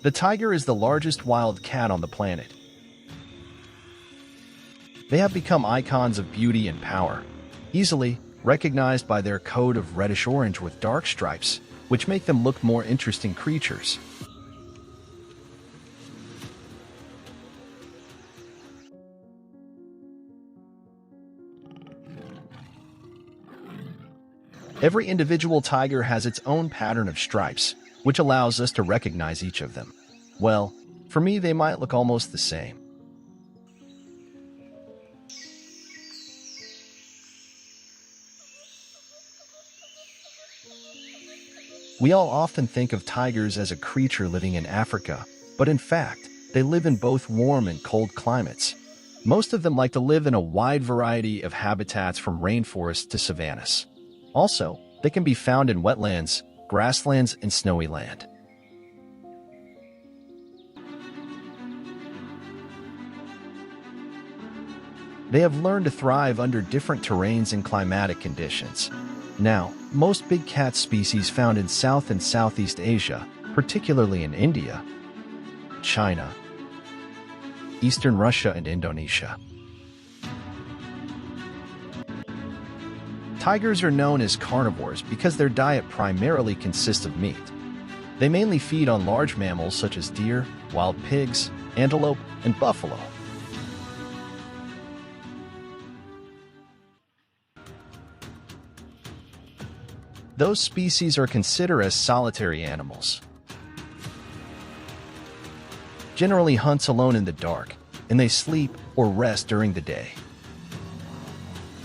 The tiger is the largest wild cat on the planet. They have become icons of beauty and power, easily recognized by their coat of reddish-orange with dark stripes, which make them look more interesting creatures. Every individual tiger has its own pattern of stripes, which allows us to recognize each of them. Well, for me, they might look almost the same. We all often think of tigers as a creature living in Africa, but in fact, they live in both warm and cold climates. Most of them like to live in a wide variety of habitats from rainforests to savannas. Also, they can be found in wetlands, grasslands, and snowy land. They have learned to thrive under different terrains and climatic conditions. Now, most big cat species found in South and Southeast Asia, particularly in India, China, Eastern Russia, and Indonesia. Tigers are known as carnivores because their diet primarily consists of meat. They mainly feed on large mammals such as deer, wild pigs, antelope, and buffalo. Those species are considered as solitary animals. Generally hunts alone in the dark, and they sleep or rest during the day,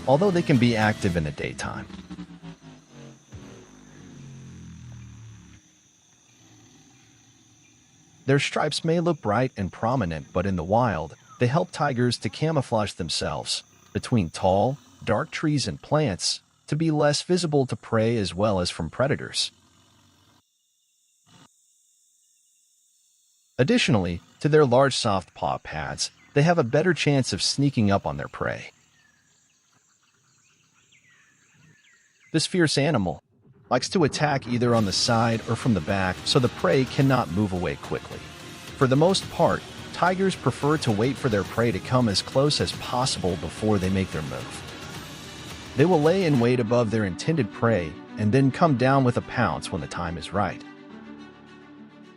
although they can be active in the daytime. Their stripes may look bright and prominent, but in the wild, they help tigers to camouflage themselves between tall, dark trees and plants to be less visible to prey as well as from predators. Additionally, to their large soft paw pads, they have a better chance of sneaking up on their prey. This fierce animal likes to attack either on the side or from the back so the prey cannot move away quickly. For the most part, tigers prefer to wait for their prey to come as close as possible before they make their move. They will lay in wait above their intended prey and then come down with a pounce when the time is right.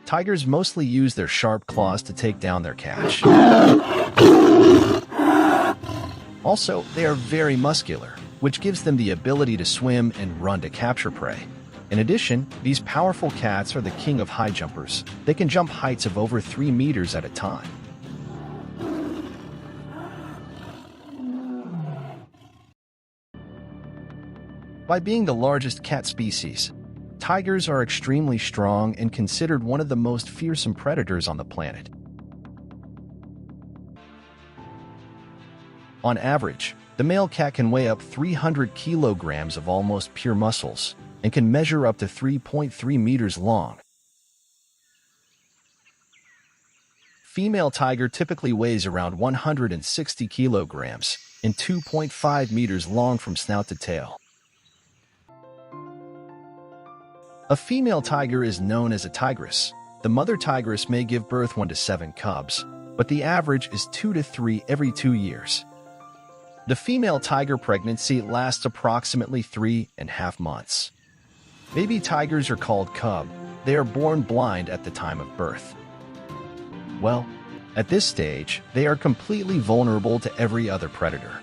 Tigers mostly use their sharp claws to take down their catch. Also, they are very muscular, which gives them the ability to swim and run to capture prey. In addition, these powerful cats are the king of high jumpers. They can jump heights of over 3 meters at a time. By being the largest cat species, tigers are extremely strong and considered one of the most fearsome predators on the planet. On average, the male cat can weigh up 300 kilograms of almost pure muscles and can measure up to 3.3 meters long. Female tiger typically weighs around 160 kilograms and 2.5 meters long from snout to tail. A female tiger is known as a tigress. The mother tigress may give birth 1 to 7 cubs, but the average is 2 to 3 every 2 years. The female tiger pregnancy lasts approximately 3.5 months. Baby tigers are called cub. They are born blind at the time of birth. Well, at this stage, they are completely vulnerable to every other predator.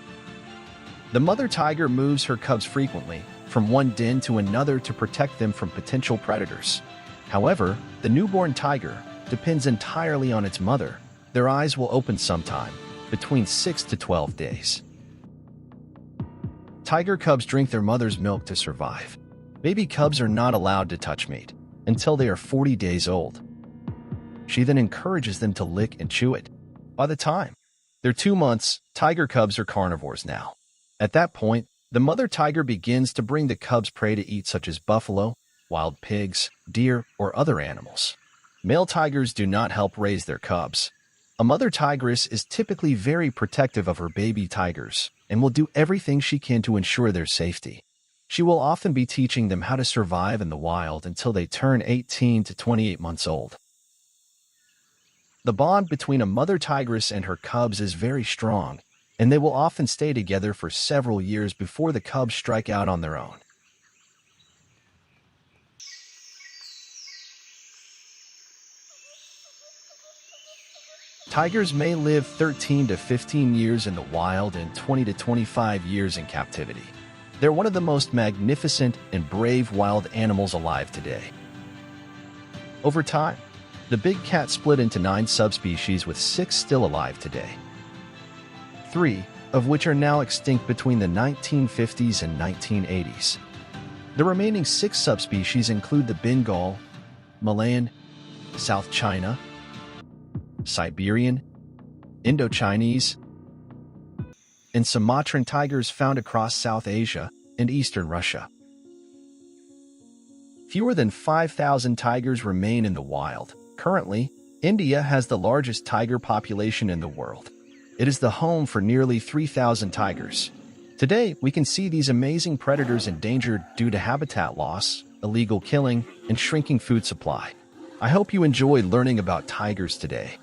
The mother tiger moves her cubs frequently, from one den to another to protect them from potential predators. However, the newborn tiger depends entirely on its mother. Their eyes will open sometime between 6 to 12 days. Tiger cubs drink their mother's milk to survive. Baby cubs are not allowed to touch meat until they are 40 days old. She then encourages them to lick and chew it. By the time they're 2 months, tiger cubs are carnivores now. At that point, the mother tiger begins to bring the cubs prey to eat, such as buffalo, wild pigs, deer, or other animals. Male tigers do not help raise their cubs. A mother tigress is typically very protective of her baby tigers and will do everything she can to ensure their safety. She will often be teaching them how to survive in the wild until they turn 18 to 28 months old. The bond between a mother tigress and her cubs is very strong, and they will often stay together for several years before the cubs strike out on their own. Tigers may live 13 to 15 years in the wild and 20 to 25 years in captivity. They're one of the most magnificent and brave wild animals alive today. Over time, the big cat split into 9 subspecies with 6 still alive today, 3 of which are now extinct between the 1950s and 1980s. The remaining 6 subspecies include the Bengal, Malayan, South China, Siberian, Indochinese, and Sumatran tigers found across South Asia and eastern Russia. Fewer than 5,000 tigers remain in the wild. Currently, India has the largest tiger population in the world. It is the home for nearly 3,000 tigers. Today, we can see these amazing predators endangered due to habitat loss, illegal killing, and shrinking food supply. I hope you enjoyed learning about tigers today.